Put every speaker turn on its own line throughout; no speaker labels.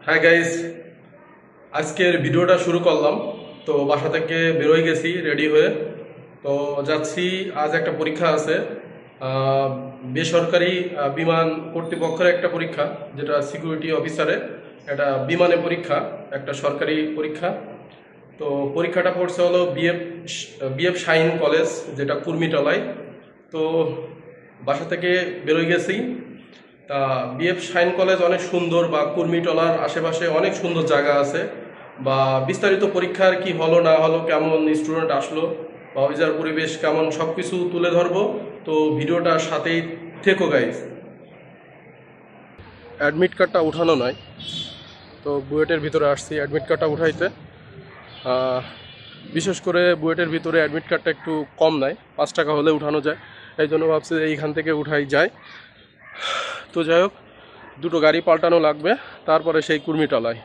Hi guys, আজকের ভিডিওটা শুরু করলাম। তো বাসা থেকে বেরোয় গেছি রেডি হয়ে। তো যাচ্ছি, আজ একটা পরীক্ষা আছে। আহ, বেসরকারি বিমান কর্তৃপক্ষের একটা পরীক্ষা, যেটা সিকিউরিটি অফিসারে এটা বিমানে পরীক্ষা, একটা সরকারি পরীক্ষা। তো পরীক্ষাটা পড়ছে হলো বিএফ শাইন কলেজ, যেটা কুর্মিটলায়। তো বাসা থেকে বেরোয় গেছি। তা বিএফ শাইন কলেজ অনেক সুন্দর, বা কুর্মিটলার আশেপাশে অনেক সুন্দর জায়গা আছে। বা বিস্তারিত পরীক্ষার কি হলো না হলো, কেমন স্টুডেন্ট আসলো, বা অফিসার পরিবেশ কেমন, সব কিছু তুলে ধরবো। তো ভিডিওটার সাথেই থেকো গাইজ। অ্যাডমিট কার্ডটা উঠানো নয়, তো বুয়েটের ভিতরে আসছি অ্যাডমিট কার্ডটা উঠাইতে। আহ, বিশেষ করে বুয়েটের ভিতরে অ্যাডমিট কার্ডটা একটু কম নেয়, 5 টাকা হলে উঠানো যায়। এই জন্য ভাবছি এইখান থেকে উঠাই যায়। তো যাই হোক, দুটো গাড়ি পাল্টানো লাগবে, তারপরে সেই কুর্মিটলায়।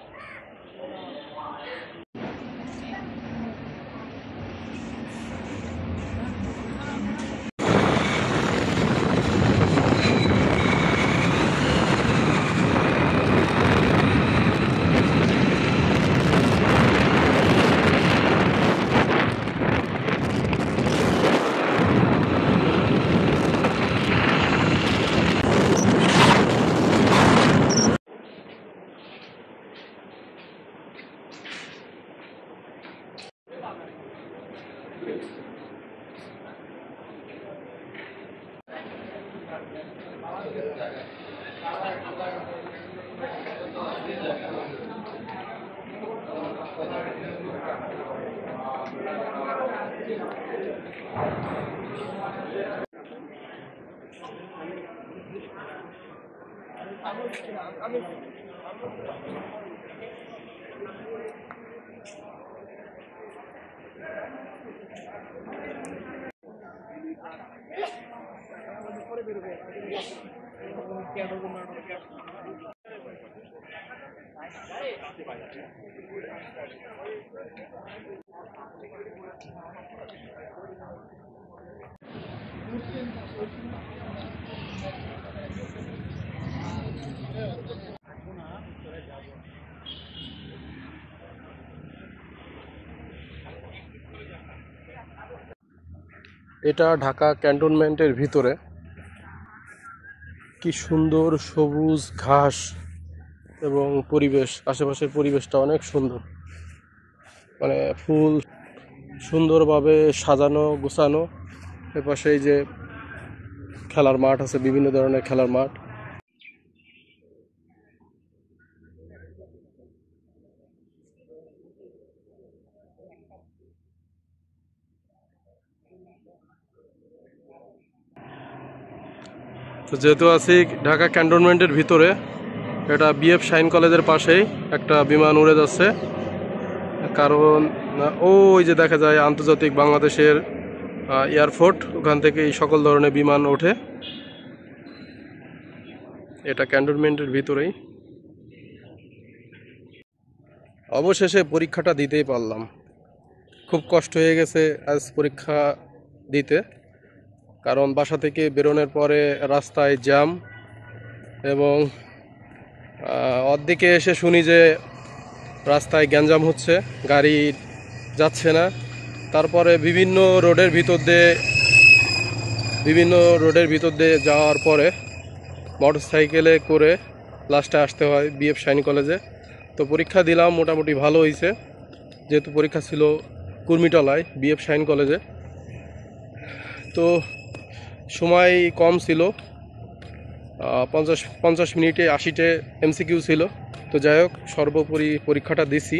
এটা ঢাকা ক্যান্টনমেন্টের ভিতরে। কি সুন্দর সবুজ ঘাস এবং পরিবেশ, আশেপাশের পরিবেশটা অনেক সুন্দর। মানে ফুল সুন্দরভাবে সাজানো গোছানো। এপাশে এই যে খেলার মাঠ আছে, বিভিন্ন ধরনের খেলার মাঠ। তো যেহেতু আছি ঢাকা ক্যান্টনমেন্টের ভিতরে, এটা বিএফ শাইন কলেজের পাশেই একটা বিমান উড়ে যাচ্ছে। কারণ ওই যে দেখা যায় আন্তর্জাতিক বাংলাদেশের এয়ারপোর্ট, ওখান থেকে এই সকল ধরনের বিমান ওঠে। এটা ক্যান্টনমেন্টের ভিতরেই। অবশেষে পরীক্ষাটা দিতেই পারলাম। খুব কষ্ট হয়ে গেছে আজ পরীক্ষা দিতে, কারণ বাসা থেকে বেরোনোর পরে রাস্তায় জ্যাম, এবং অর্ধেকে এসে শুনি যে রাস্তায় গ্যাঞ্জাম হচ্ছে, গাড়ি যাচ্ছে না। তারপরে বিভিন্ন রোডের ভিতর দিয়ে যাওয়ার পরে মোটরসাইকেলে করে লাস্টে আসতে হয় বিএফ শাইন কলেজে। তো পরীক্ষা দিলাম, মোটামুটি ভালো হয়েছে, যেহেতু পরীক্ষা ছিল কুর্মিটলায় বিএফ শাইন কলেজে। তো সময় কম ছিল, 50 মিনিটে 80টে এমসিকিউ ছিল। তো যাই হোক, সর্বোপরি পরীক্ষাটা দিছি।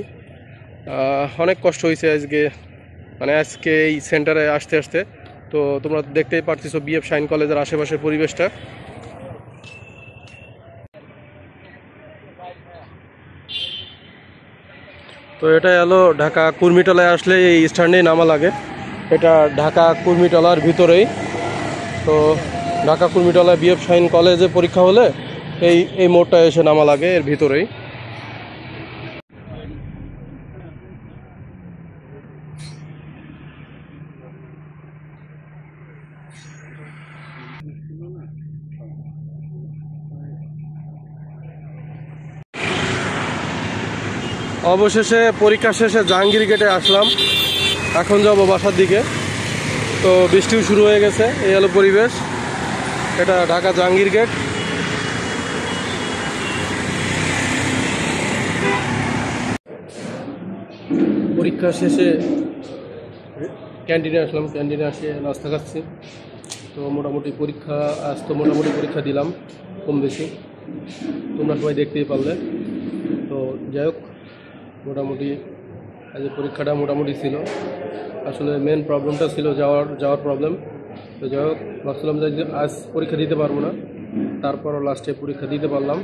অনেক কষ্ট হয়েছে আজকে, মানে আজকে এই সেন্টারে আসতে আসতে। তো তোমরা দেখতেই পারতেছো বিএফ শাইন কলেজের আশেপাশের পরিবেশটা। তো এটা এলো ঢাকা কুর্মিটলায় আসলে এই স্ট্যান্ডেই নামা লাগে। এটা ঢাকা কুর্মিটলার ভিতরেই। তো ঢাকা কুর্মিটলায় বিএফ শাইন কলেজে পরীক্ষা হলে এই এই মোড়টা এসে নামা লাগে, এর ভিতরেই। অবশেষে পরীক্ষা শেষে জাহাঙ্গীর গেটে আসলাম। এখন যাব বাসার দিকে। তো বৃষ্টিও শুরু হয়ে গেছে, এই হলো পরিবেশ। এটা ঢাকা জাহাঙ্গীর গেট। পরীক্ষা শেষে ক্যান্টিনে আসলাম, ক্যান্টিনে আসে নাস্তা খাচ্ছি। তো মোটামুটি পরীক্ষা আজ তো মোটামুটি পরীক্ষা দিলাম কম বেশি, তোমরা সবাই দেখতেই পারলে। তো যাই হোক, মোটামুটি আজ পরীক্ষাটা মোটামুটি ছিল। আসলে মেন প্রবলেমটা ছিল যাওয়ার প্রবলেম। তো যাই হোক, ভাবছিলাম যে আজ পরীক্ষা দিতে পারবো না, তারপরও লাস্টে পরীক্ষা দিতে পারলাম।